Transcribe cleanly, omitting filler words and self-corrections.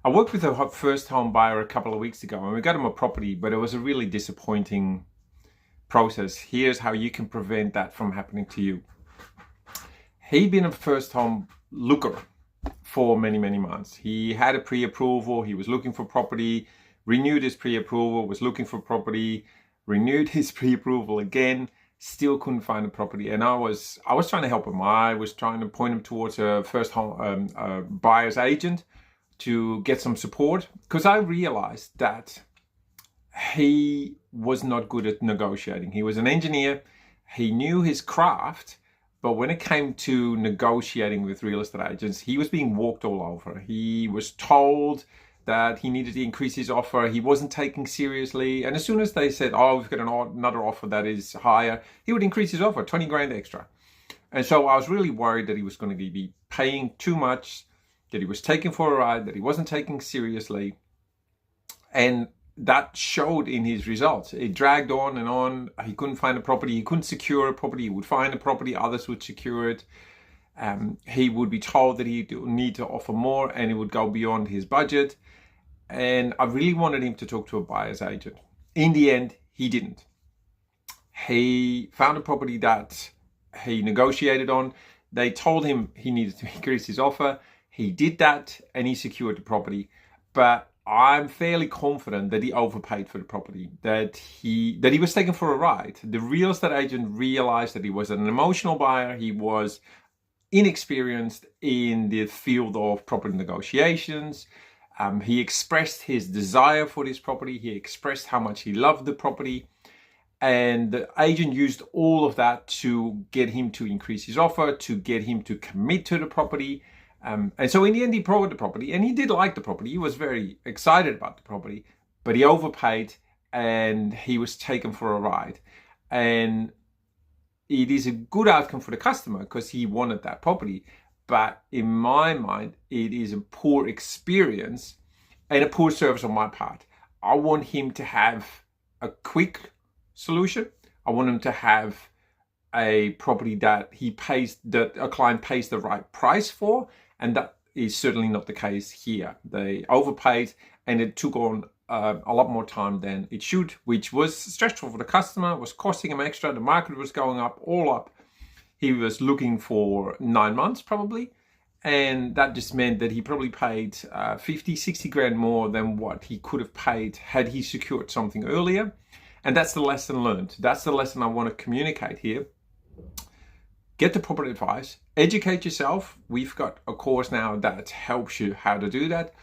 I worked with a first home buyer a couple of weeks ago and we got him a property, but it was a really disappointing process. Here's how you can prevent that from happening to you. He'd been a first home looker for many, many months. He had a pre-approval, he was looking for property, renewed his pre-approval, was looking for property, renewed his pre-approval again, still couldn't find a property. And I was trying to help him. I was trying to point him towards a first home buyer's agent to get some support, because I realized that he was not good at negotiating. He was an engineer, he knew his craft, but when it came to negotiating with real estate agents, he was being walked all over. He was told that he needed to increase his offer. He wasn't taken seriously. And as soon as they said, oh, we've got another offer that is higher, he would increase his offer, 20 grand extra. And so I was really worried that he was going to be paying too much, that he was taken for a ride, that he wasn't taken seriously. And that showed in his results. It dragged on and on. He couldn't find a property. He couldn't secure a property. He would find a property. Others would secure it. He would be told that he would need to offer more and it would go beyond his budget. And I really wanted him to talk to a buyer's agent. In the end, he didn't. He found a property that he negotiated on. They told him he needed to increase his offer. He did that and he secured the property. But I'm fairly confident that he overpaid for the property, that he was taken for a ride. The real estate agent realized that he was an emotional buyer. He was inexperienced in the field of property negotiations. He expressed his desire for this property. He expressed how much he loved the property. And the agent used all of that to get him to increase his offer, to get him to commit to the property. And so in the end, he bought the property and he did like the property. He was very excited about the property, but he overpaid and he was taken for a ride. And it is a good outcome for the customer because he wanted that property. But in my mind, it is a poor experience and a poor service on my part. I want him to have a quick solution. I want him to have a property that a client pays the right price for. And that is certainly not the case here. They overpaid and it took on a lot more time than it should, which was stressful for the customer, was costing him extra. The market was going up, all up. He was looking for 9 months probably. And that just meant that he probably paid 50, 60 grand more than what he could have paid had he secured something earlier. And that's the lesson learned. That's the lesson I want to communicate here. Get the proper advice, educate yourself. We've got a course now that helps you how to do that.